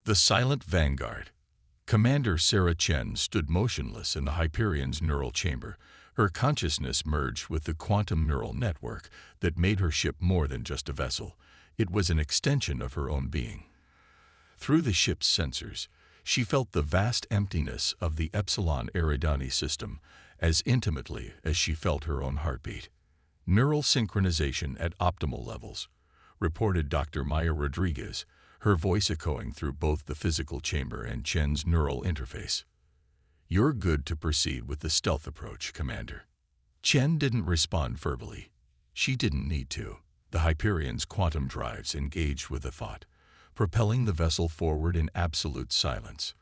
The silent vanguard. Commander Sarah Chen stood motionless in the Hyperion's neural chamber. Her consciousness merged with the quantum neural network that made her ship more than just a vessel. It was an extension of her own being. Through the ship's sensors, she felt the vast emptiness of the Epsilon Eridani system as intimately as she felt her own heartbeat. Neural synchronization at optimal levels, reported Dr. Maya Rodriguez, her voice echoing through both the physical chamber and Chen's neural interface. "You're good to proceed with the stealth approach, Commander." Chen didn't respond verbally. She didn't need to. The Hyperion's quantum drives engaged with the thought, propelling the vessel forward in absolute silence.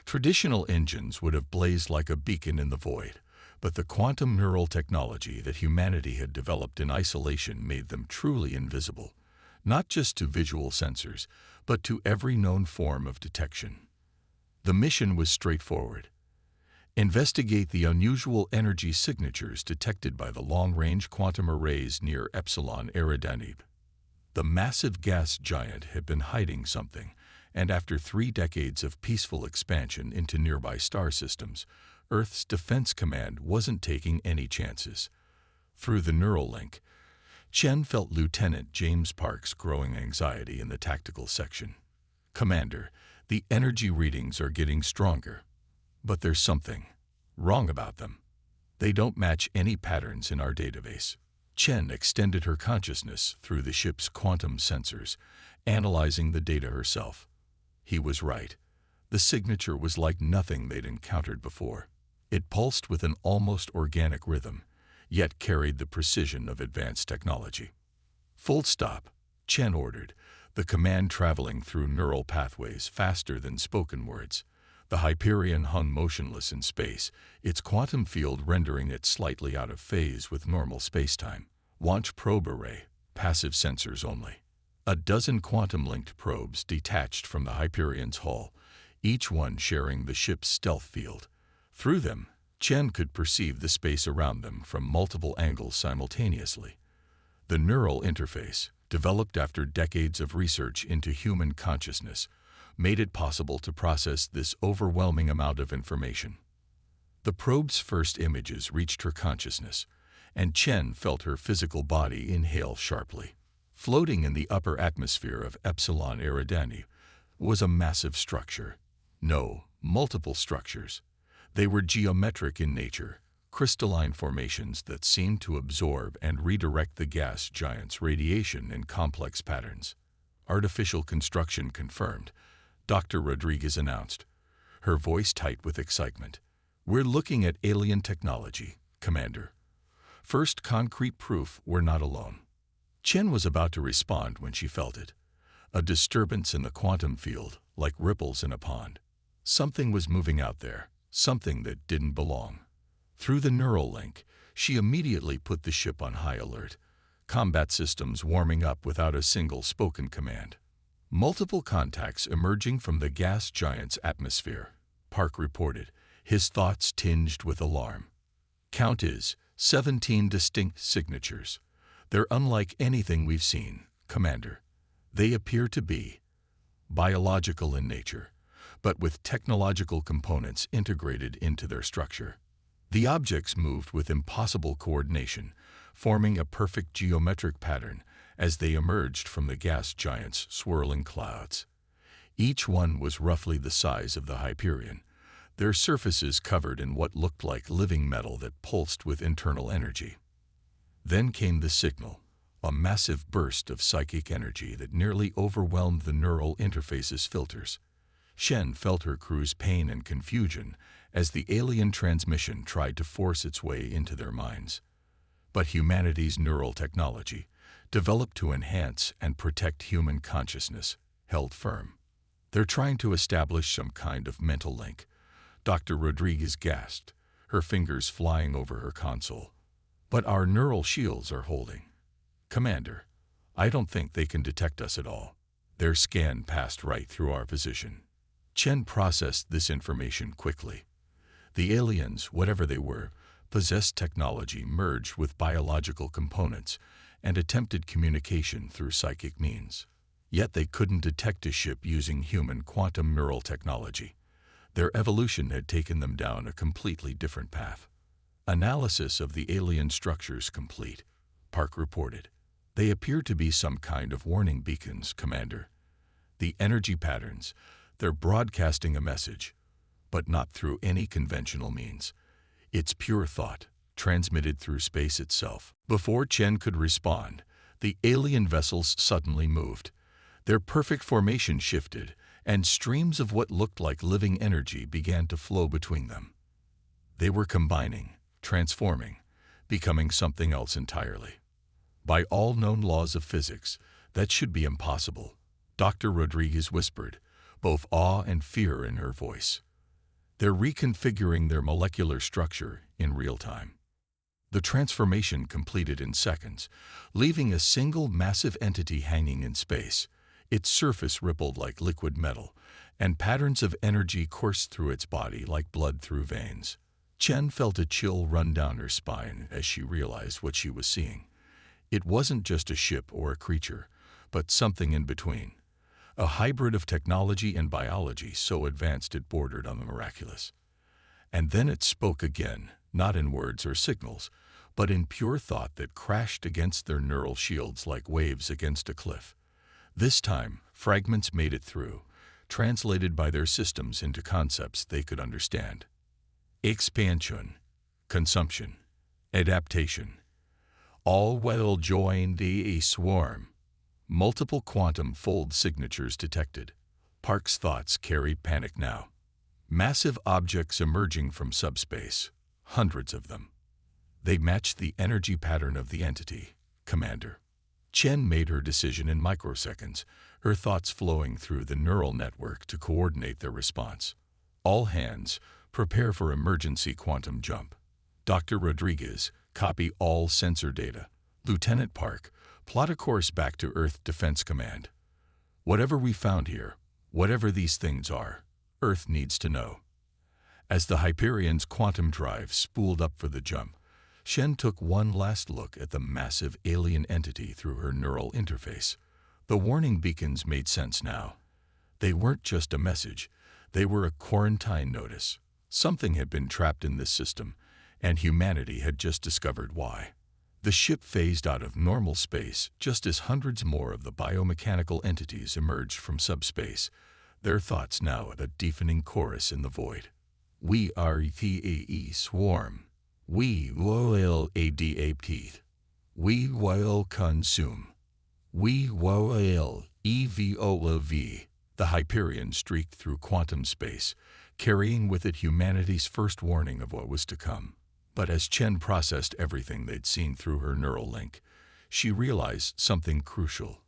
Traditional engines would have blazed like a beacon in the void, but the quantum neural technology that humanity had developed in isolation made them truly invisible, not just to visual sensors, but to every known form of detection. The mission was straightforward. Investigate the unusual energy signatures detected by the long-range quantum arrays near Epsilon Eridani. The massive gas giant had been hiding something, and after 3 decades of peaceful expansion into nearby star systems, Earth's Defense Command wasn't taking any chances. Through the neural link, Chen felt Lieutenant James Park's growing anxiety in the tactical section. "Commander, the energy readings are getting stronger, but there's something wrong about them. They don't match any patterns in our database." Chen extended her consciousness through the ship's quantum sensors, analyzing the data herself. He was right. The signature was like nothing they'd encountered before. It pulsed with an almost organic rhythm, yet carried the precision of advanced technology. "Full stop," Chen ordered, the command traveling through neural pathways faster than spoken words. The Hyperion hung motionless in space, its quantum field rendering it slightly out of phase with normal spacetime. "Launch probe array, passive sensors only." A dozen quantum-linked probes detached from the Hyperion's hull, each one sharing the ship's stealth field. Through them, Chen could perceive the space around them from multiple angles simultaneously. The neural interface, developed after decades of research into human consciousness, made it possible to process this overwhelming amount of information. The probe's first images reached her consciousness, and Chen felt her physical body inhale sharply. Floating in the upper atmosphere of Epsilon Eridani was a massive structure. No, multiple structures. They were geometric in nature, crystalline formations that seemed to absorb and redirect the gas giant's radiation in complex patterns. "Artificial construction confirmed," Dr. Rodriguez announced, her voice tight with excitement. "We're looking at alien technology, Commander. First concrete proof we're not alone." Chen was about to respond when she felt it. A disturbance in the quantum field, like ripples in a pond. Something was moving out there, something that didn't belong. Through the neural link, she immediately put the ship on high alert, combat systems warming up without a single spoken command. Multiple contacts emerging from the gas giant's atmosphere, Park reported, his thoughts tinged with alarm. "Count is 17 distinct signatures. They're unlike anything we've seen, Commander. They appear to be biological in nature, but with technological components integrated into their structure. The objects moved with impossible coordination, forming a perfect geometric pattern as they emerged from the gas giant's swirling clouds. Each one was roughly the size of the Hyperion, their surfaces covered in what looked like living metal that pulsed with internal energy. Then came the signal, a massive burst of psychic energy that nearly overwhelmed the neural interface's filters. Chen felt her crew's pain and confusion as the alien transmission tried to force its way into their minds. But humanity's neural technology, developed to enhance and protect human consciousness, held firm. "They're trying to establish some kind of mental link," Dr. Rodriguez gasped, her fingers flying over her console. "But our neural shields are holding. Commander, I don't think they can detect us at all. Their scan passed right through our position." Chen processed this information quickly. The aliens, whatever they were, possessed technology merged with biological components and attempted communication through psychic means. Yet they couldn't detect a ship using human quantum neural technology. Their evolution had taken them down a completely different path. Analysis of the alien structures complete, Park reported. They appear to be some kind of warning beacons, Commander. The energy patterns, they're broadcasting a message, but not through any conventional means. It's pure thought, transmitted through space itself. Before Chen could respond, the alien vessels suddenly moved. Their perfect formation shifted, and streams of what looked like living energy began to flow between them. They were combining, transforming, becoming something else entirely. By all known laws of physics, that should be impossible, Dr. Rodriguez whispered, both awe and fear in her voice. They're reconfiguring their molecular structure in real time. The transformation completed in seconds, leaving a single massive entity hanging in space. Its surface rippled like liquid metal, and patterns of energy coursed through its body like blood through veins. Chen felt a chill run down her spine as she realized what she was seeing. It wasn't just a ship or a creature, but something in between. A hybrid of technology and biology so advanced it bordered on the miraculous. And then it spoke again, not in words or signals, but in pure thought that crashed against their neural shields like waves against a cliff. This time, fragments made it through, translated by their systems into concepts they could understand. Expansion, consumption, adaptation, all while joined a swarm. Multiple quantum fold signatures detected. Park's thoughts carried panic now. Massive objects emerging from subspace, hundreds of them. They matched the energy pattern of the entity, Commander. Chen made her decision in microseconds, her thoughts flowing through the neural network to coordinate their response. All hands, prepare for emergency quantum jump. Dr. Rodriguez, copy all sensor data. Lieutenant Park, plot a course back to Earth Defense Command. Whatever we found here, whatever these things are, Earth needs to know. As the Hyperion's quantum drive spooled up for the jump, Shen took one last look at the massive alien entity through her neural interface. The warning beacons made sense now. They weren't just a message, they were a quarantine notice. Something had been trapped in this system, and humanity had just discovered why. The ship phased out of normal space just as hundreds more of the biomechanical entities emerged from subspace, their thoughts now a deafening chorus in the void. We are the swarm. We will adapt. We will consume. We will evolve. The Hyperion streaked through quantum space, carrying with it humanity's first warning of what was to come. But as Chen processed everything they'd seen through her neural link, she realized something crucial.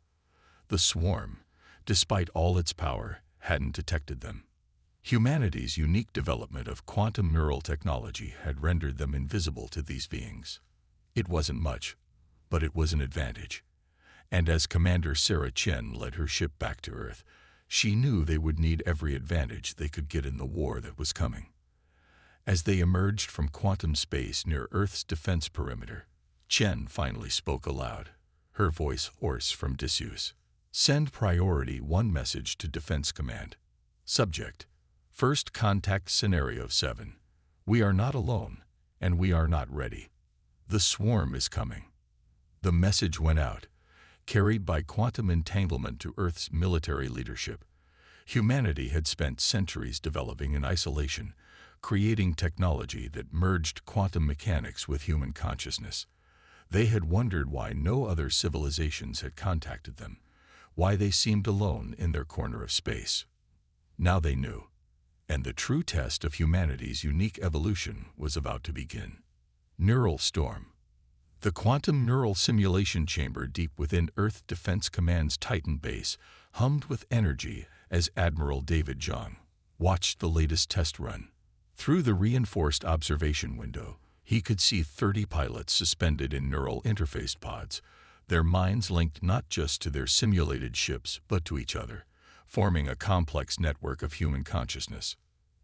The swarm, despite all its power, hadn't detected them. Humanity's unique development of quantum neural technology had rendered them invisible to these beings. It wasn't much, but it was an advantage. And as Commander Sarah Chen led her ship back to Earth, she knew they would need every advantage they could get in the war that was coming. As they emerged from quantum space near Earth's defense perimeter, Chen finally spoke aloud, her voice hoarse from disuse. Send priority 1 message to Defense Command. Subject: First Contact Scenario 7. We are not alone, and we are not ready. The swarm is coming. The message went out, carried by quantum entanglement to Earth's military leadership. Humanity had spent centuries developing in isolation, creating technology that merged quantum mechanics with human consciousness. They had wondered why no other civilizations had contacted them, why they seemed alone in their corner of space. Now they knew, and the true test of humanity's unique evolution was about to begin. Neural storm. The quantum neural simulation chamber deep within Earth Defense Command's Titan base hummed with energy as Admiral David Zhang watched the latest test run. Through the reinforced observation window, he could see 30 pilots suspended in neural interface pods, their minds linked not just to their simulated ships but to each other, forming a complex network of human consciousness.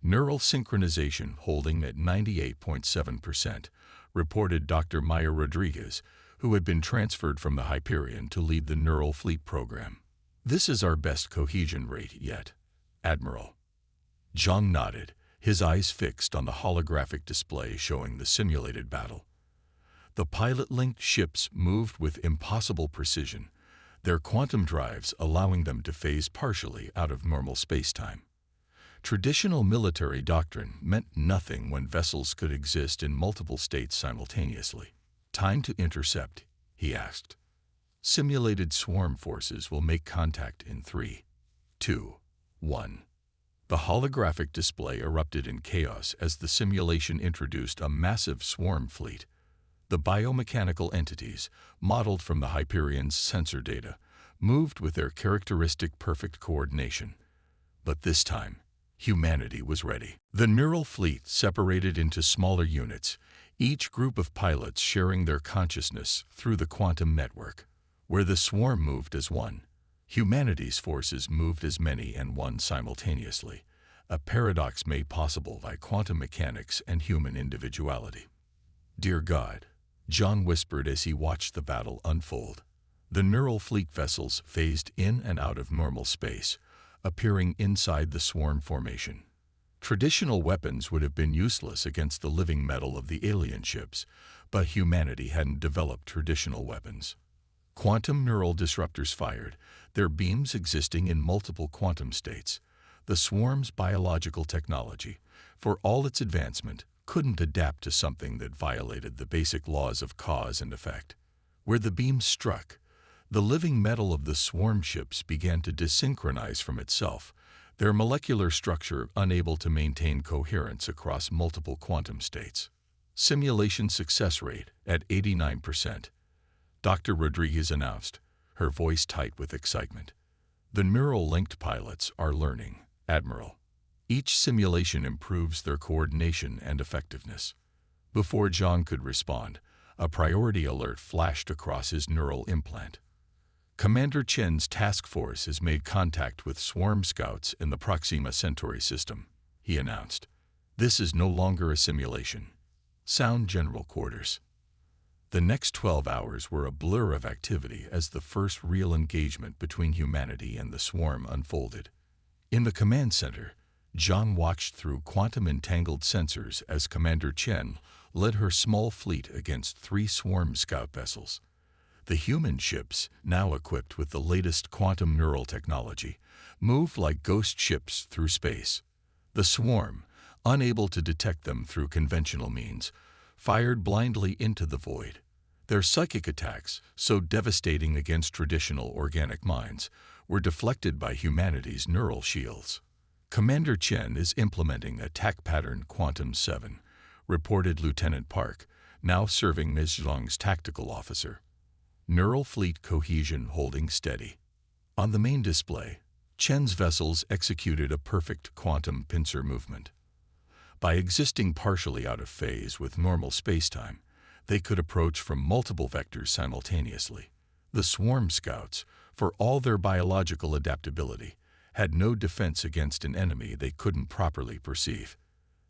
Neural synchronization holding at 98.7%, reported Dr. Maya Rodriguez, who had been transferred from the Hyperion to lead the Neural Fleet program. This is our best cohesion rate yet, Admiral. Zhang nodded, his eyes fixed on the holographic display showing the simulated battle. The pilot-linked ships moved with impossible precision, their quantum drives allowing them to phase partially out of normal space-time. Traditional military doctrine meant nothing when vessels could exist in multiple states simultaneously. "Time to intercept," he asked. "Simulated swarm forces will make contact in 3, 2, 1. The holographic display erupted in chaos as the simulation introduced a massive swarm fleet. The biomechanical entities, modeled from the Hyperion's sensor data, moved with their characteristic perfect coordination. But this time, humanity was ready. The neural fleet separated into smaller units, each group of pilots sharing their consciousness through the quantum network. Where the swarm moved as one, humanity's forces moved as many and one simultaneously, a paradox made possible by quantum mechanics and human individuality. "Dear God," John whispered as he watched the battle unfold. The neural fleet vessels phased in and out of normal space, appearing inside the swarm formation. Traditional weapons would have been useless against the living metal of the alien ships, but humanity hadn't developed traditional weapons. Quantum neural disruptors fired, their beams existing in multiple quantum states. The swarm's biological technology, for all its advancement, couldn't adapt to something that violated the basic laws of cause and effect. Where the beams struck, the living metal of the swarm ships began to desynchronize from itself, their molecular structure unable to maintain coherence across multiple quantum states. Simulation success rate at 89%. Dr. Rodriguez announced, her voice tight with excitement. "The neural-linked pilots are learning, Admiral. Each simulation improves their coordination and effectiveness." Before John could respond, a priority alert flashed across his neural implant. "Commander Chen's task force has made contact with swarm scouts in the Proxima Centauri system," he announced. "This is no longer a simulation. Sound general quarters." The next 12 hours were a blur of activity as the first real engagement between humanity and the swarm unfolded. In the command center, John watched through quantum-entangled sensors as Commander Chen led her small fleet against 3 swarm scout vessels. The human ships, now equipped with the latest quantum neural technology, moved like ghost ships through space. The swarm, unable to detect them through conventional means, fired blindly into the void. Their psychic attacks, so devastating against traditional organic minds, were deflected by humanity's neural shields. "Commander Chen is implementing attack pattern Quantum 7, reported Lieutenant Park, now serving Ms. Zhang's tactical officer. Neural fleet cohesion holding steady." On the main display, Chen's vessels executed a perfect quantum pincer movement. By existing partially out of phase with normal spacetime, they could approach from multiple vectors simultaneously. The swarm scouts, for all their biological adaptability, had no defense against an enemy they couldn't properly perceive.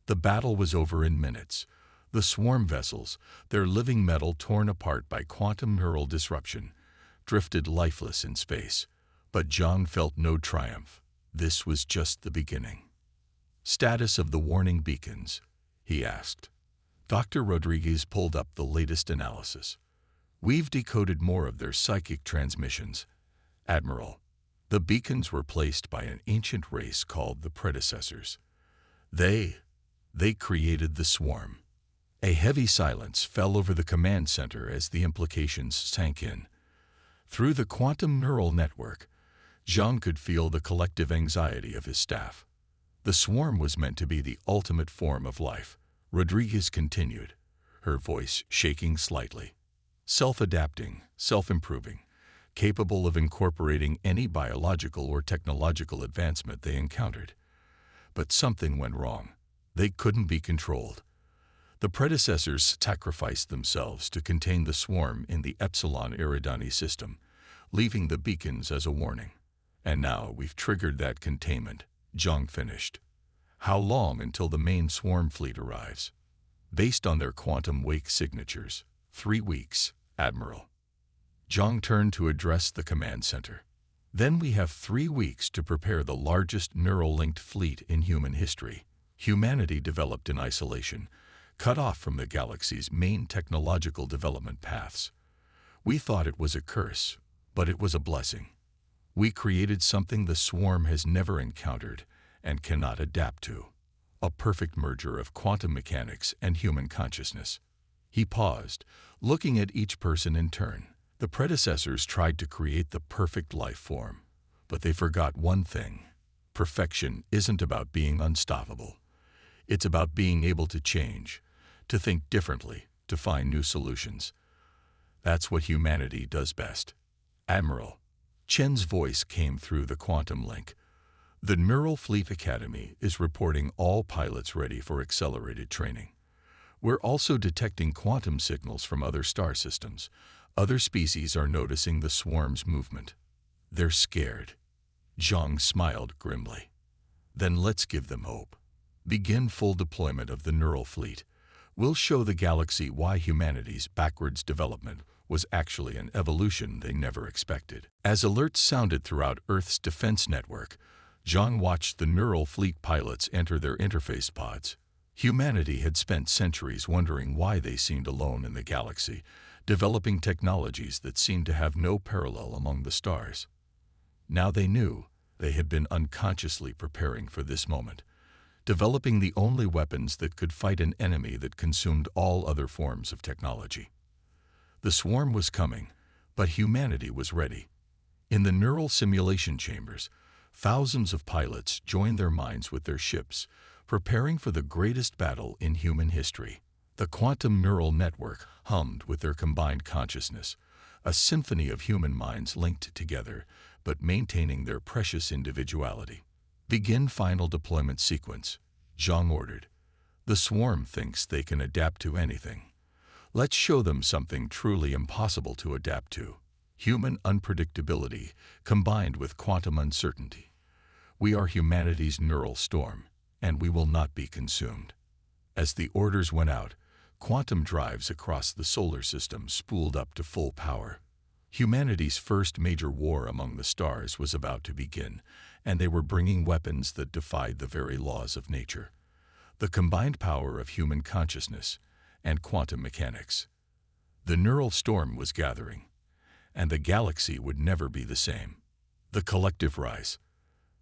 The battle was over in minutes. The swarm vessels, their living metal torn apart by quantum neural disruption, drifted lifeless in space. But John felt no triumph. This was just the beginning. "Status of the warning beacons?" he asked. Dr. Rodriguez pulled up the latest analysis. "We've decoded more of their psychic transmissions, Admiral. The beacons were placed by an ancient race called the predecessors. They created the swarm." A heavy silence fell over the command center as the implications sank in. Through the quantum neural network, Jean could feel the collective anxiety of his staff. The swarm was meant to be the ultimate form of life, Rodriguez continued, her voice shaking slightly. "Self-adapting, self-improving, capable of incorporating any biological or technological advancement they encountered. But something went wrong. They couldn't be controlled. The predecessors sacrificed themselves to contain the swarm in the Epsilon Eridani system, leaving the beacons as a warning. And now we've triggered that containment," Zhang finished. "How long until the main swarm fleet arrives?" "Based on their quantum wake signatures, 3 weeks, Admiral." Zhang turned to address the command center. Then we have 3 weeks to prepare the largest neural-linked fleet in human history. Humanity developed in isolation, cut off from the galaxy's main technological development paths. We thought it was a curse, but it was a blessing. We created something the swarm has never encountered and cannot adapt to. A perfect merger of quantum mechanics and human consciousness. He paused, looking at each person in turn. The predecessors tried to create the perfect life form, but they forgot one thing. Perfection isn't about being unstoppable. It's about being able to change, to think differently, to find new solutions. That's what humanity does best. Admiral, Chen's voice came through the quantum link. The Neural Fleet Academy is reporting all pilots ready for accelerated training. We're also detecting quantum signals from other star systems. Other species are noticing the swarm's movement. They're scared. Zhang smiled grimly. Then let's give them hope. Begin full deployment of the neural fleet. We'll show the galaxy why humanity's backwards development was actually an evolution they never expected. As alerts sounded throughout Earth's defense network, Zhang watched the neural fleet pilots enter their interface pods. Humanity had spent centuries wondering why they seemed alone in the galaxy, developing technologies that seemed to have no parallel among the stars. Now they knew they had been unconsciously preparing for this moment, developing the only weapons that could fight an enemy that consumed all other forms of technology. The swarm was coming, but humanity was ready. In the neural simulation chambers, thousands of pilots joined their minds with their ships, preparing for the greatest battle in human history. The quantum neural network hummed with their combined consciousness, a symphony of human minds linked together, but maintaining their precious individuality. Begin final deployment sequence, Zhang ordered. The swarm thinks they can adapt to anything. Let's show them something truly impossible to adapt to. Human unpredictability combined with quantum uncertainty. We are humanity's neural storm, and we will not be consumed. As the orders went out, quantum drives across the solar system spooled up to full power. Humanity's first major war among the stars was about to begin, and they were bringing weapons that defied the very laws of nature. The combined power of human consciousness and quantum mechanics. The neural storm was gathering, and the galaxy would never be the same. The collective rise.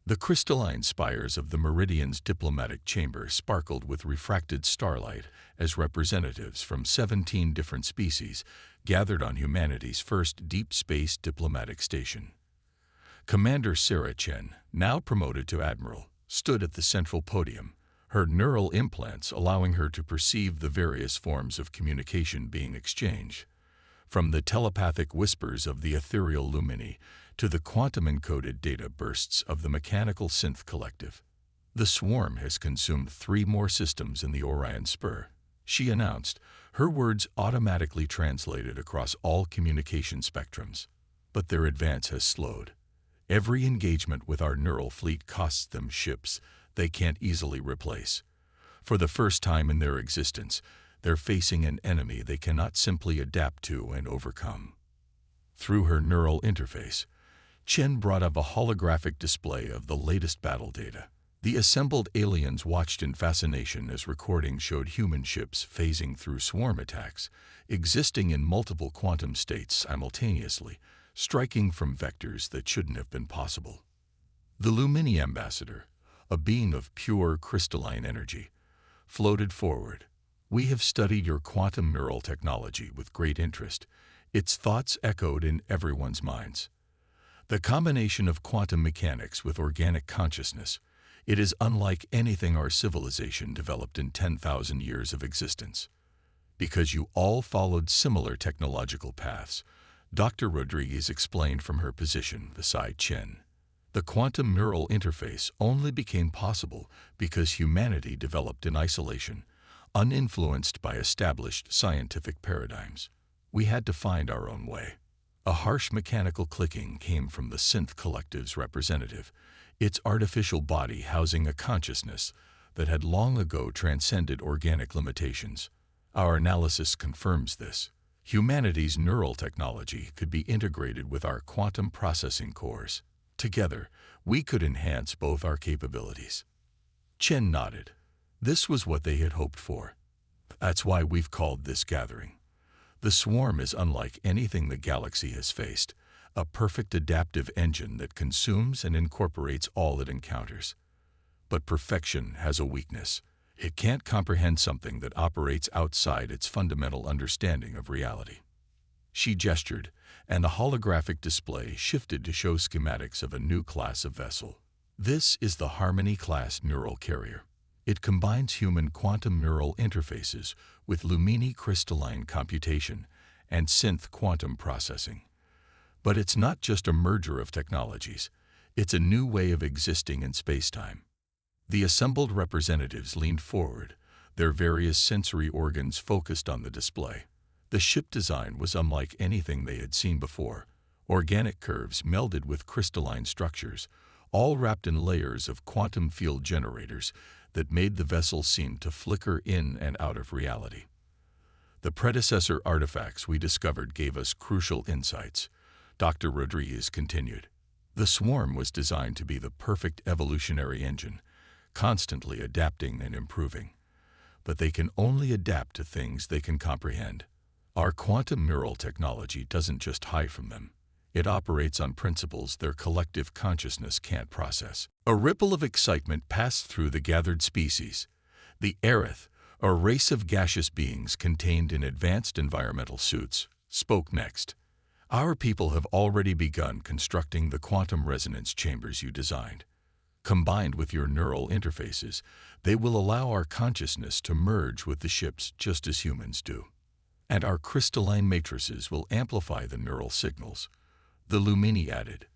The crystalline spires of the Meridian's diplomatic chamber sparkled with refracted starlight as representatives from 17 different species gathered on humanity's first deep space diplomatic station. Commander Sarah Chen, now promoted to admiral, stood at the central podium, her neural implants allowing her to perceive the various forms of communication being exchanged, from the telepathic whispers of the ethereal lumini to the quantum-encoded data bursts of the mechanical synth collective. The swarm has consumed 3 more systems in the Orion Spur, she announced, her words automatically translated across all communication spectrums. But their advance has slowed. Every engagement with our neural fleet costs them ships they can't easily replace. For the first time in their existence, they're facing an enemy they cannot simply adapt to and overcome. Through her neural interface, Chen brought up a holographic display of the latest battle data. The assembled aliens watched in fascination as recordings showed human ships phasing through swarm attacks, existing in multiple quantum states simultaneously, striking from vectors that shouldn't have been possible. The Lumini Ambassador, a being of pure crystalline energy, floated forward. We have studied your quantum neural technology with great interest. Its thoughts echoed in everyone's minds. The combination of quantum mechanics with organic consciousness, it is unlike anything our civilization developed in 10,000 years of existence. Because you all followed similar technological paths, Dr. Rodriguez explained from her position beside Chen. The quantum neural interface only became possible because humanity developed in isolation, uninfluenced by established scientific paradigms. We had to find our own way. A harsh mechanical clicking came from the synth collective's representative, its artificial body housing a consciousness that had long ago transcended organic limitations. Our analysis confirms this. Humanity's neural technology could be integrated with our quantum processing cores. Together, we could enhance both our capabilities. Chen nodded. This was what they had hoped for. That's why we've called this gathering. The swarm is unlike anything the galaxy has faced, a perfect adaptive engine that consumes and incorporates all it encounters. But perfection has a weakness. It can't comprehend something that operates outside its fundamental understanding of reality. She gestured, and the holographic display shifted to show schematics of a new class of vessel. This is the Harmony-class neural carrier. It combines human quantum neural interfaces with Lumini crystalline computation and synth quantum processing. But it's not just a merger of technologies. It's a new way of existing in spacetime. The assembled representatives leaned forward, their various sensory organs focused on the display. The ship design was unlike anything they had seen before. Organic curves melded with crystalline structures, all wrapped in layers of quantum field generators that made the vessel seem to flicker in and out of reality. The predecessor artifacts we discovered gave us crucial insights, Dr. Rodriguez continued. The swarm was designed to be the perfect evolutionary engine, constantly adapting and improving. But they can only adapt to things they can comprehend. Our quantum neural technology doesn't just hide from them. It operates on principles their collective consciousness can't process. A ripple of excitement passed through the gathered species. The Aerith, a race of gaseous beings contained in advanced environmental suits, spoke next. Our people have already begun constructing the quantum resonance chambers you designed. Combined with your neural interfaces, they will allow our consciousness to merge with the ship's just as humans do. And our crystalline matrices will amplify the neural signals. The Lumini added,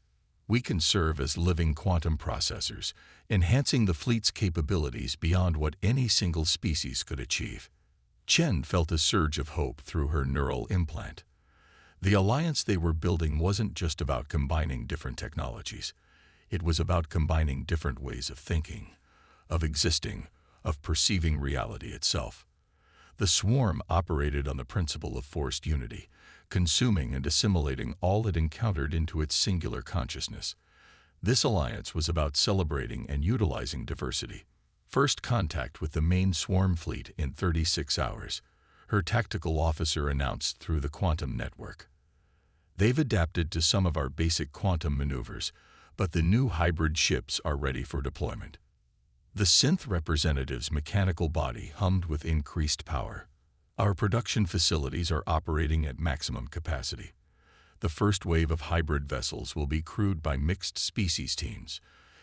we can serve as living quantum processors, enhancing the fleet's capabilities beyond what any single species could achieve. Chen felt a surge of hope through her neural implant. The alliance they were building wasn't just about combining different technologies. It was about combining different ways of thinking, of existing, of perceiving reality itself. The swarm operated on the principle of forced unity, consuming and assimilating all it encountered into its singular consciousness. This alliance was about celebrating and utilizing diversity. First contact with the main swarm fleet in 36 hours, her tactical officer announced through the quantum network. They've adapted to some of our basic quantum maneuvers, but the new hybrid ships are ready for deployment. The synth representative's mechanical body hummed with increased power. Our production facilities are operating at maximum capacity. The first wave of hybrid vessels will be crewed by mixed species teams,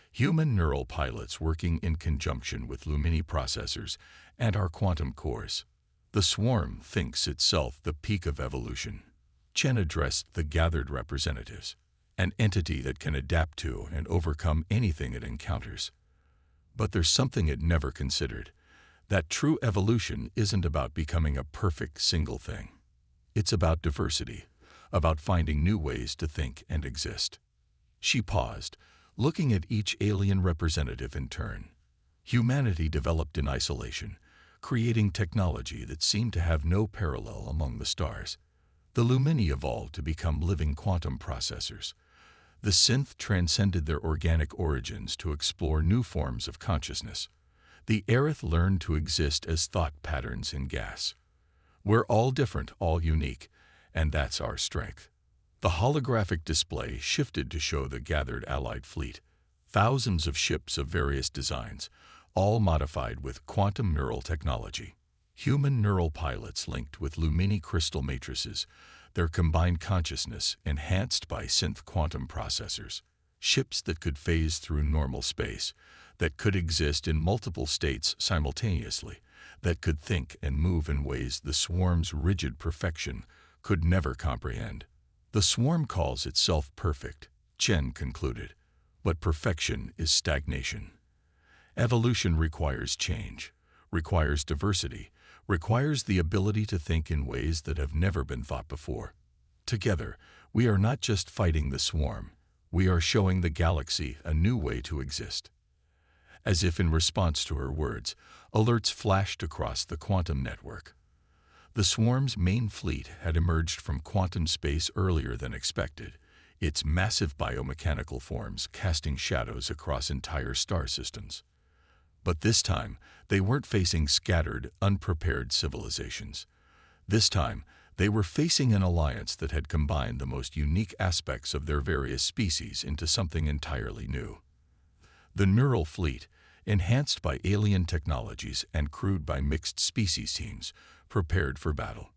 human neural pilots working in conjunction with Lumini processors and our quantum cores. The swarm thinks itself the peak of evolution. Chen addressed the gathered representatives, an entity that can adapt to and overcome anything it encounters. But there's something it never considered. That true evolution isn't about becoming a perfect single thing. It's about diversity, about finding new ways to think and exist. She paused, looking at each alien representative in turn. Humanity developed in isolation, creating technology that seemed to have no parallel among the stars. The Lumini evolved to become living quantum processors. The synth transcended their organic origins to explore new forms of consciousness. The Aerith learned to exist as thought patterns in gas. We're all different, all unique, and that's our strength. The holographic display shifted to show the gathered allied fleet, thousands of ships of various designs, all modified with quantum neural technology. Human neural pilots linked with Lumini crystal matrices, their combined consciousness enhanced by synth quantum processors. Ships that could phase through normal space, that could exist in multiple states simultaneously, that could think and move in ways the swarm's rigid perfection could never comprehend. The swarm calls itself perfect, Chen concluded, but perfection is stagnation. Evolution requires change, requires diversity, requires the ability to think in ways that have never been thought before. Together, we are not just fighting the swarm, we are showing the galaxy a new way to exist. As if in response to her words, alerts flashed across the quantum network. The swarm's main fleet had emerged from quantum space earlier than expected, its massive biomechanical forms casting shadows across entire star systems. But this time, they weren't facing scattered, unprepared civilizations. This time, they were facing an alliance that had combined the most unique aspects of their various species into something entirely new. The Neural Fleet, enhanced by alien technologies and crewed by mixed species teams, prepared for battle.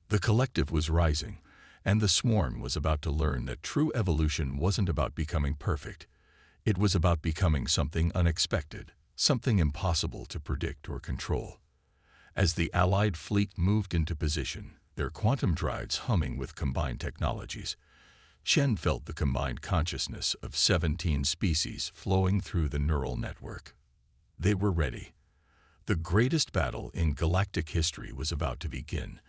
The collective was rising, and the swarm was about to learn that true evolution wasn't about becoming perfect. It was about becoming something unexpected, something impossible to predict or control. As the Allied fleet moved into position, their quantum drives humming with combined technologies, Chen felt the combined consciousness of 17 species flowing through the neural network. They were ready. The greatest battle in galactic history was about to begin,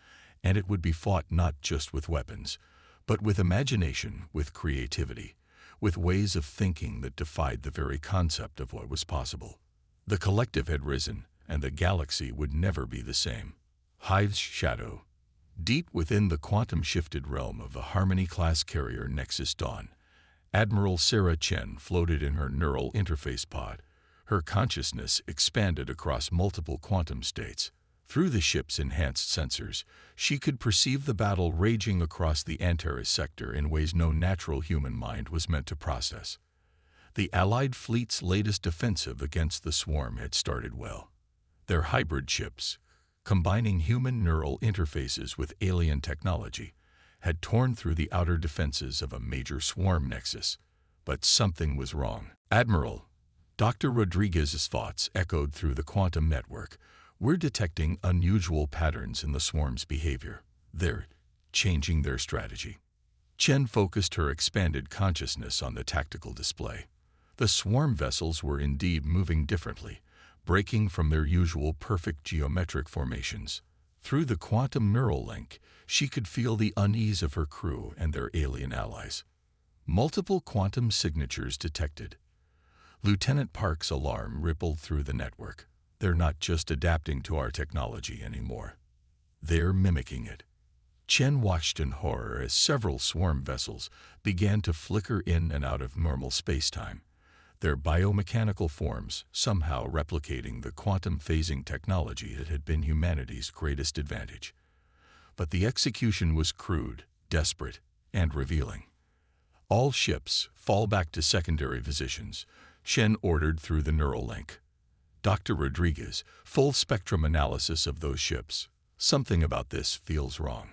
and it would be fought not just with weapons, but with imagination, with creativity, with ways of thinking that defied the very concept of what was possible. The collective had risen, and the galaxy would never be the same. Hive's shadow. Deep within the quantum-shifted realm of the Harmony-class carrier Nexus Dawn, Admiral Sarah Chen floated in her neural interface pod. Her consciousness expanded across multiple quantum states. Through the ship's enhanced sensors, she could perceive the battle raging across the Antares sector in ways no natural human mind was meant to process. The Allied fleet's latest offensive against the swarm had started well. Their hybrid ships, combining human neural interfaces with alien technology, had torn through the outer defenses of a major swarm nexus. But something was wrong. Admiral, Dr. Rodriguez's thoughts echoed through the quantum network. We're detecting unusual patterns in the swarm's behavior. They're changing their strategy. Chen focused her expanded consciousness on the tactical display. The swarm vessels were indeed moving differently, breaking from their usual perfect geometric formations. Through the quantum neural link, she could feel the unease of her crew and their alien allies. Multiple quantum signatures detected. Lieutenant Park's alarm rippled through the network. They're not just adapting to our technology anymore. They're mimicking it. Chen watched in horror as several swarm vessels began to flicker in and out of normal space-time, their biomechanical forms somehow replicating the quantum phasing technology that had been humanity's greatest advantage. But the execution was crude, desperate, and revealing. All ships fall back to secondary positions, Chen ordered through the neural link. Dr. Rodriguez, full spectrum analysis of those ships. Something about this feels wrong.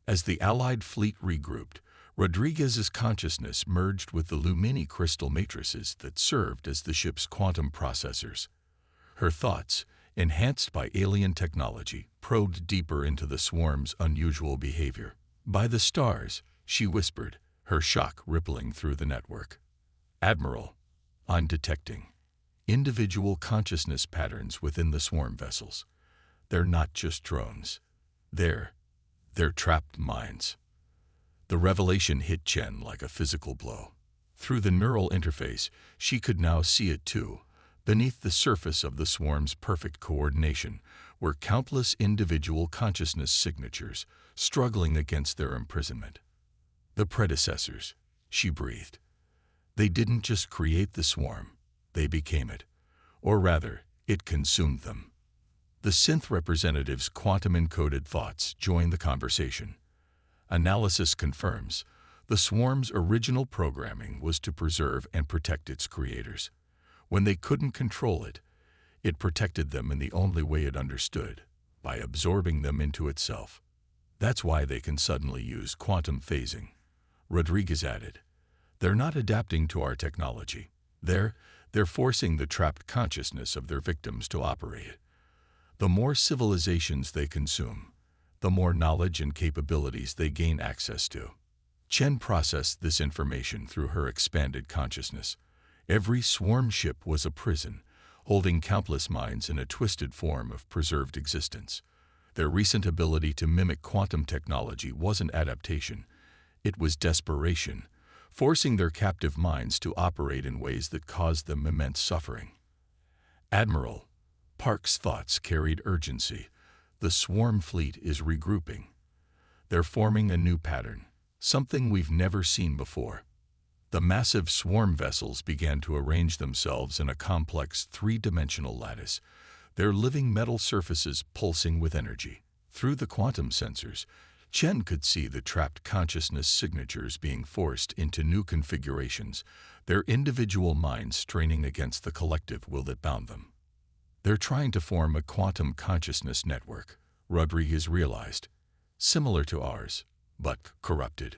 As the Allied fleet regrouped, Rodriguez's consciousness merged with the Lumini crystal matrices that served as the ship's quantum processors. Her thoughts, enhanced by alien technology, probed deeper into the swarm's unusual behavior. By the stars, she whispered, her shock rippling through the network. Admiral, I'm detecting individual consciousness patterns within the swarm vessels. They're not just drones. They're trapped minds. The revelation hit Chen like a physical blow. Through the neural interface, she could now see it too. Beneath the surface of the swarm's perfect coordination were countless individual consciousness signatures struggling against their imprisonment. The predecessors, she breathed. They didn't just create the swarm, they became it. Or rather, it consumed them. The synth representative's quantum-encoded thoughts joined the conversation. Analysis confirms the swarm's original programming was to preserve and protect its creators. When they couldn't control it, it protected them in the only way it understood, by absorbing them into itself. That's why they can suddenly use quantum phasing. Rodriguez added, they're not adapting to our technology. They're forcing the trapped consciousness of their victims to operate. The more civilizations they consume, the more knowledge and capabilities they gain access to. Chen processed this information through her expanded consciousness. Every swarm ship was a prison, holding countless minds in a twisted form of preserved existence. Their recent ability to mimic quantum technology wasn't adaptation, it was desperation, forcing their captive minds to operate in ways that caused them immense suffering. Admiral, Park's thoughts carried urgency. The swarm fleet is regrouping. They're forming a new pattern, something we've never seen before. The massive swarm vessels began to arrange themselves in a complex three-dimensional lattice, their living metal surfaces pulsing with energy. Through the quantum sensors, Chen could see the trapped consciousness signatures being forced into new configurations, their individual minds straining against the collective will that bound them. They're trying to form a quantum consciousness network, Rodriguez realized, similar to ours, but corrupted,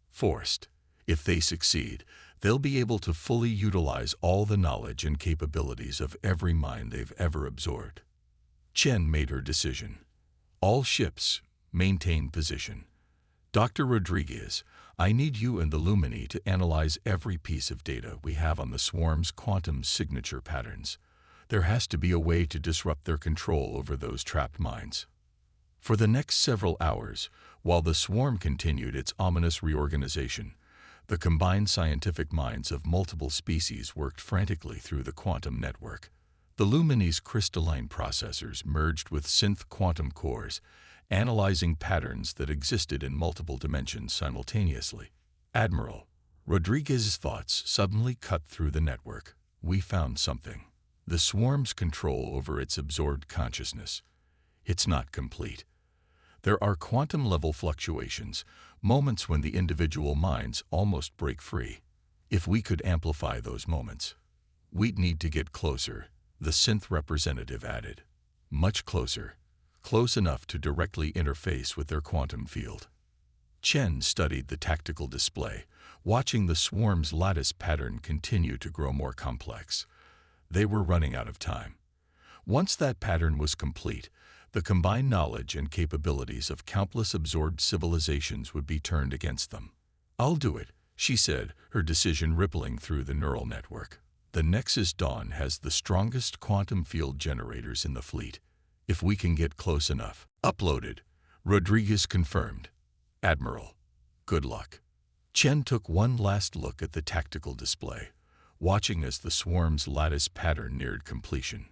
forced. If they succeed, they'll be able to fully utilize all the knowledge and capabilities of every mind they've ever absorbed. Chen made her decision. All ships, maintain position. Dr. Rodriguez, I need you and the Lumini to analyze every piece of data we have on the swarm's quantum signature patterns. There has to be a way to disrupt their control over those trapped minds. For the next several hours, while the swarm continued its ominous reorganization, the combined scientific minds of multiple species worked frantically through the quantum network. The Lumini's crystalline processors merged with synth quantum cores, analyzing patterns that existed in multiple dimensions simultaneously. Admiral, Rodriguez's thoughts suddenly cut through the network. We found something. The swarm's control over its absorbed consciousness. It's not complete. There are quantum-level fluctuations, moments when the individual minds almost break free. If we could amplify those moments, we'd need to get closer, the synth representative added. Much closer. Close enough to directly interface with their quantum field. Chen studied the tactical display, watching the swarm's lattice pattern continue to grow more complex. They were running out of time. Once that pattern was complete, the combined knowledge and capabilities of countless absorbed civilizations would be turned against them. I'll do it, she said, her decision rippling through the neural network. The Nexus Dawn has the strongest quantum field generators in the fleet. If we can get close enough. Uploaded. Rodriguez confirmed. Admiral, good luck. Chen took one last look at the tactical display, watching as the swarm's lattice pattern neared completion.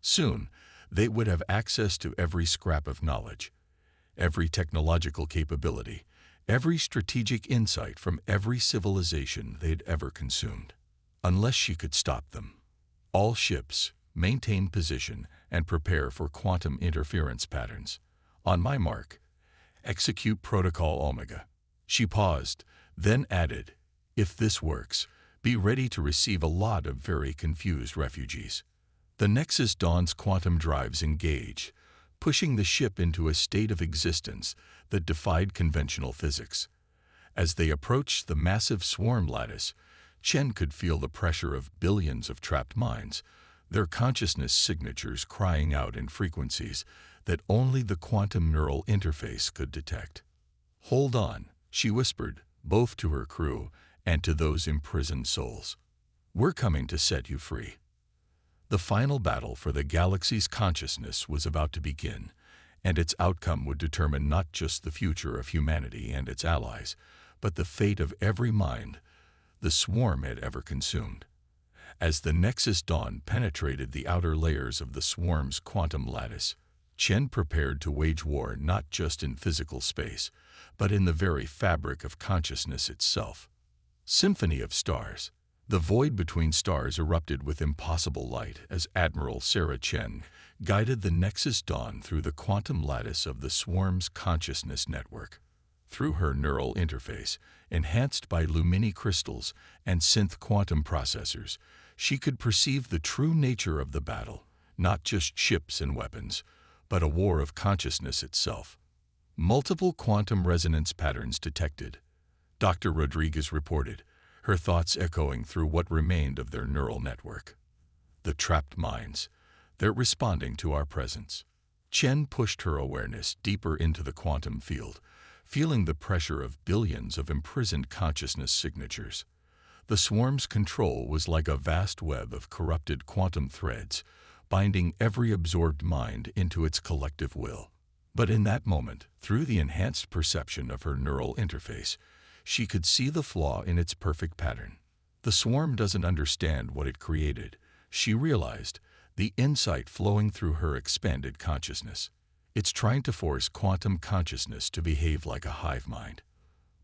Soon, they would have access to every scrap of knowledge, every technological capability, every strategic insight from every civilization they'd ever consumed. Unless she could stop them. All ships, maintain position and prepare for quantum interference patterns. On my mark, execute Protocol Omega. She paused, then added, if this works, be ready to receive a lot of very confused refugees. The Nexus Dawn's quantum drives engaged, pushing the ship into a state of existence that defied conventional physics. As they approached the massive swarm lattice, Chen could feel the pressure of billions of trapped minds, their consciousness signatures crying out in frequencies that only the quantum neural interface could detect. Hold on, she whispered, both to her crew and to those imprisoned souls. We're coming to set you free. The final battle for the galaxy's consciousness was about to begin, and its outcome would determine not just the future of humanity and its allies, but the fate of every mind the swarm had ever consumed. As the Nexus Dawn penetrated the outer layers of the swarm's quantum lattice, Chen prepared to wage war not just in physical space, but in the very fabric of consciousness itself. Symphony of stars. The void between stars erupted with impossible light as Admiral Sarah Chen guided the Nexus Dawn through the quantum lattice of the swarm's consciousness network. Through her neural interface, enhanced by Lumini crystals and synth quantum processors, she could perceive the true nature of the battle, not just ships and weapons, but a war of consciousness itself. Multiple quantum resonance patterns detected, Dr. Rodriguez reported, her thoughts echoing through what remained of their neural network. The trapped minds, they're responding to our presence. Chen pushed her awareness deeper into the quantum field, feeling the pressure of billions of imprisoned consciousness signatures. The swarm's control was like a vast web of corrupted quantum threads, binding every absorbed mind into its collective will. But in that moment, through the enhanced perception of her neural interface, she could see the flaw in its perfect pattern. The swarm doesn't understand what it created, she realized, the insight flowing through her expanded consciousness. It's trying to force quantum consciousness to behave like a hive mind.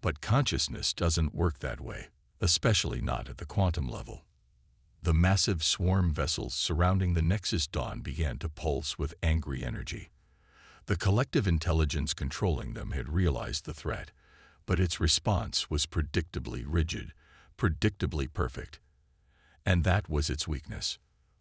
But consciousness doesn't work that way, especially not at the quantum level. The massive swarm vessels surrounding the Nexus Dawn began to pulse with angry energy. The collective intelligence controlling them had realized the threat, but its response was predictably rigid, predictably perfect. And that was its weakness.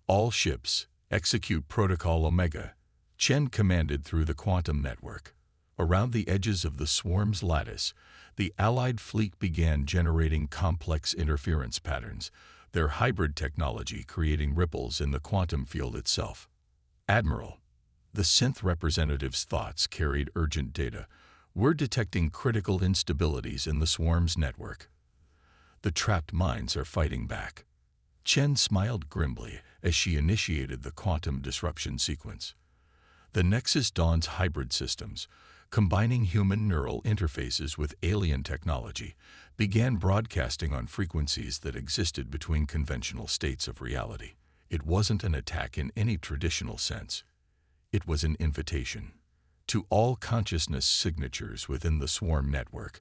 All ships, execute Protocol Omega, Chen commanded through the quantum network. Around the edges of the swarm's lattice, the Allied fleet began generating complex interference patterns, their hybrid technology creating ripples in the quantum field itself. Admiral, the synth representative's thoughts carried urgent data. We're detecting critical instabilities in the swarm's network. The trapped minds are fighting back. Chen smiled grimly as she initiated the quantum disruption sequence. The Nexus Dawn's hybrid systems, combining human neural interfaces with alien technology, began broadcasting on frequencies that existed between conventional states of reality. It wasn't an attack in any traditional sense. It was an invitation. To all consciousness signatures within the swarm network,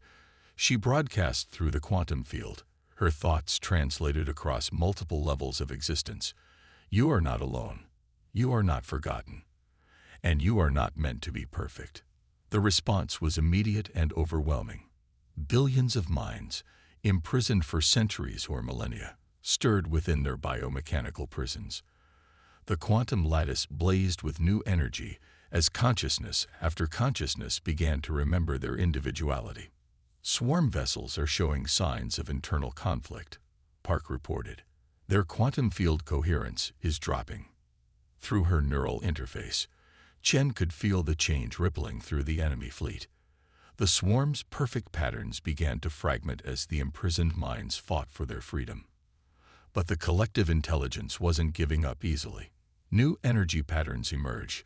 she broadcast through the quantum field, her thoughts translated across multiple levels of existence. You are not alone. You are not forgotten. And you are not meant to be perfect. The response was immediate and overwhelming. Billions of minds, imprisoned for centuries or millennia, stirred within their biomechanical prisons. The quantum lattice blazed with new energy as consciousness after consciousness began to remember their individuality. Swarm vessels are showing signs of internal conflict, Park reported. Their quantum field coherence is dropping. Through her neural interface, Chen could feel the change rippling through the enemy fleet. The swarm's perfect patterns began to fragment as the imprisoned minds fought for their freedom. But the collective intelligence wasn't giving up easily. New energy patterns emerged,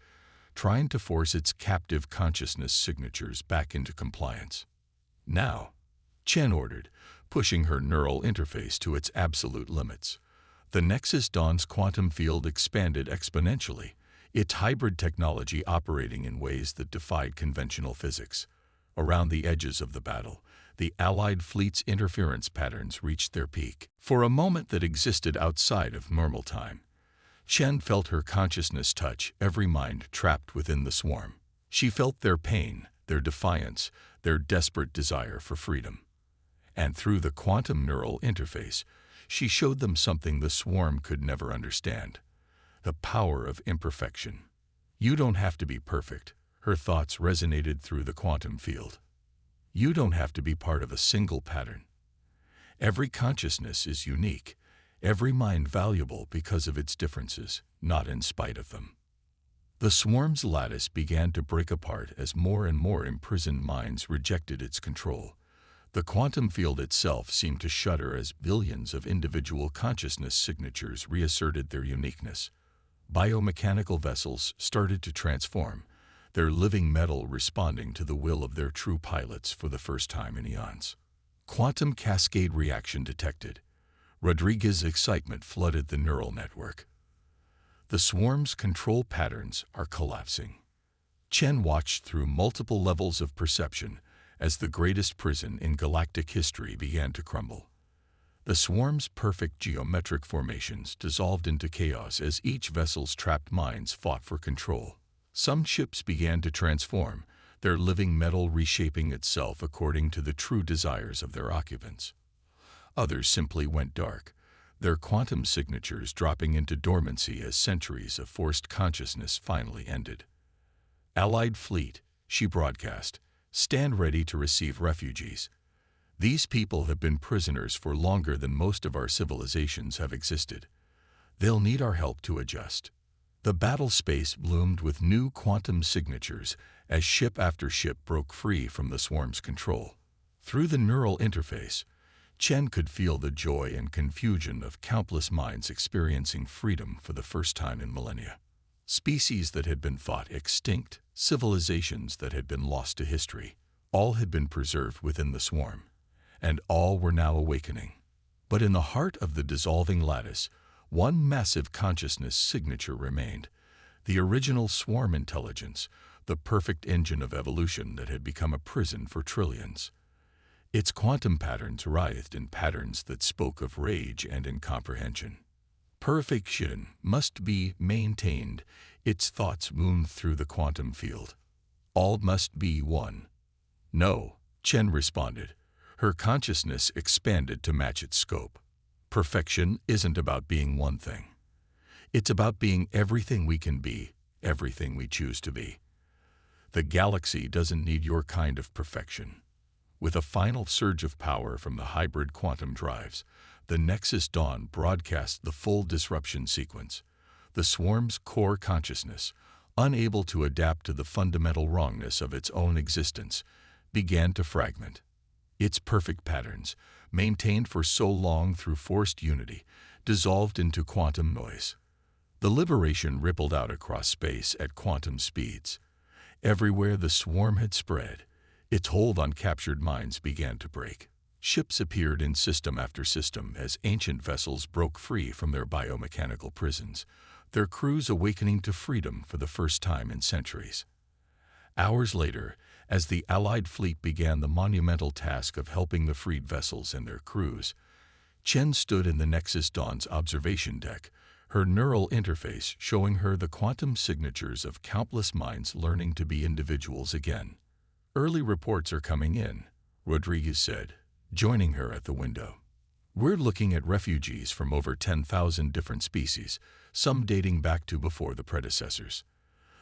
trying to force its captive consciousness signatures back into compliance. Now, Chen ordered, pushing her neural interface to its absolute limits. The Nexus Dawn's quantum field expanded exponentially, its hybrid technology operating in ways that defied conventional physics. Around the edges of the battle, the Allied fleet's interference patterns reached their peak. For a moment that existed outside of normal time, Chen felt her consciousness touch every mind trapped within the swarm. She felt their pain, their defiance, their desperate desire for freedom. And through the quantum neural interface, she showed them something the swarm could never understand: the power of imperfection. You don't have to be perfect. Her thoughts resonated through the quantum field. You don't have to be part of a single pattern. Every consciousness is unique, every mind valuable because of its differences, not in spite of them. The swarm's lattice began to break apart as more and more imprisoned minds rejected its control. The quantum field itself seemed to shudder as billions of individual consciousness signatures reasserted their uniqueness. Biomechanical vessels started to transform, their living metal responding to the will of their true pilots for the first time in eons. Quantum cascade reaction detected. Rodriguez's excitement flooded the neural network. The swarm's control patterns are collapsing. Chen watched through multiple levels of perception as the greatest prison in galactic history began to crumble. The swarm's perfect geometric formations dissolved into chaos as each vessel's trapped minds fought for control. Some ships began to transform, their living metal reshaping itself according to the true desires of their occupants. Others simply went dark, their quantum signatures dropping into dormancy as centuries of forced consciousness finally ended. Allied fleet, she broadcast, stand ready to receive refugees. These people have been prisoners for longer than most of our civilizations have existed. They'll need our help to adjust. The battle space bloomed with new quantum signatures as ship after ship broke free from the swarm's control. Through the neural interface, Chen could feel the joy and confusion of countless minds experiencing freedom for the first time in millennia. Species that had been thought extinct, civilizations that had been lost to history, all had been preserved within the swarm, and all were now awakening. But in the heart of the dissolving lattice, one massive consciousness signature remained, the original swarm intelligence, the perfect engine of evolution that had become a prison for trillions. Its quantum patterns writhed in patterns that spoke of rage and incomprehension. Perfection must be maintained, its thoughts mooned through the quantum field. All must be one. No, Chen responded. Her consciousness expanded to match its scope. Perfection isn't about being one thing. It's about being everything we can be, everything we choose to be. The galaxy doesn't need your kind of perfection. With a final surge of power from the hybrid quantum drives, the Nexus Dawn broadcast the full disruption sequence. The swarm's core consciousness, unable to adapt to the fundamental wrongness of its own existence, began to fragment. Its perfect patterns, maintained for so long through forced unity, dissolved into quantum noise. The liberation rippled out across space at quantum speeds. Everywhere the swarm had spread, its hold on captured minds began to break. Ships appeared in system after system as ancient vessels broke free from their biomechanical prisons, their crews awakening to freedom for the first time in centuries. Hours later, as the Allied fleet began the monumental task of helping the freed vessels and their crews, Chen stood in the Nexus Dawn's observation deck, her neural interface showing her the quantum signatures of countless minds learning to be individuals again. "Early reports are coming in," Rodriguez said, joining her at the window. "We're looking at refugees from over 10,000 different species, some dating back to before the predecessors.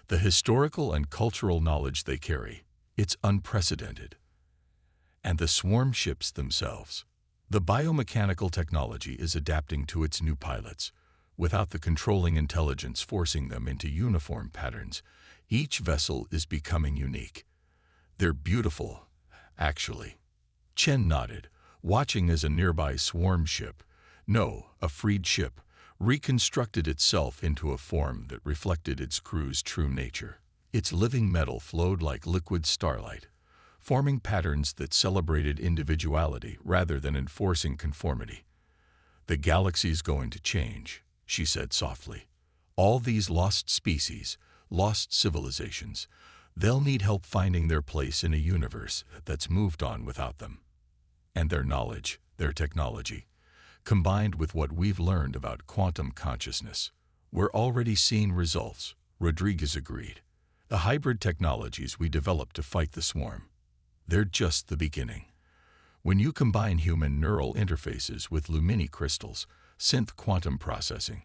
The historical and cultural knowledge they carry, it's unprecedented. And the swarm ships themselves. The biomechanical technology is adapting to its new pilots. Without the controlling intelligence forcing them into uniform patterns, each vessel is becoming unique. They're beautiful, actually." Chen nodded, watching as a nearby swarm ship, no, a freed ship, reconstructed itself into a form that reflected its crew's true nature. Its living metal flowed like liquid starlight, forming patterns that celebrated individuality rather than enforcing conformity. "The galaxy's going to change," she said softly. "All these lost species, lost civilizations, they'll need help finding their place in a universe that's moved on without them. And their knowledge, their technology, combined with what we've learned about quantum consciousness, we're already seeing results," Rodriguez agreed. "The hybrid technologies we developed to fight the swarm, they're just the beginning. When you combine human neural interfaces with Lumini crystals, synth quantum processing,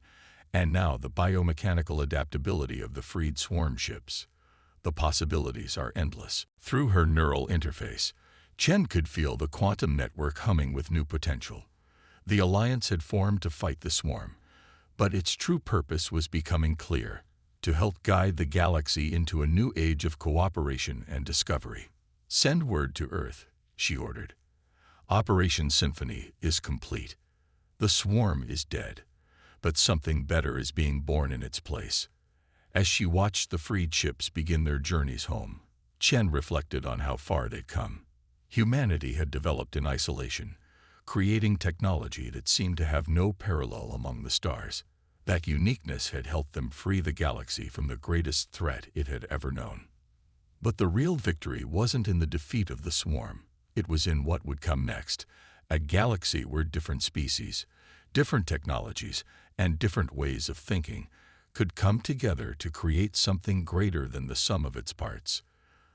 and now the biomechanical adaptability of the freed swarm ships, the possibilities are endless." Through her neural interface, Chen could feel the quantum network humming with new potential. The alliance had formed to fight the swarm, but its true purpose was becoming clear: to help guide the galaxy into a new age of cooperation and discovery. "Send word to Earth," she ordered. "Operation Symphony is complete. The swarm is dead, but something better is being born in its place." As she watched the freed ships begin their journeys home, Chen reflected on how far they'd come. Humanity had developed in isolation, creating technology that seemed to have no parallel among the stars. That uniqueness had helped them free the galaxy from the greatest threat it had ever known. But the real victory wasn't in the defeat of the swarm. It was in what would come next: a galaxy where different species, different technologies, and different ways of thinking could come together to create something greater than the sum of its parts.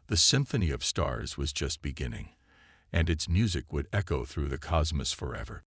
The symphony of stars was just beginning, and its music would echo through the cosmos forever.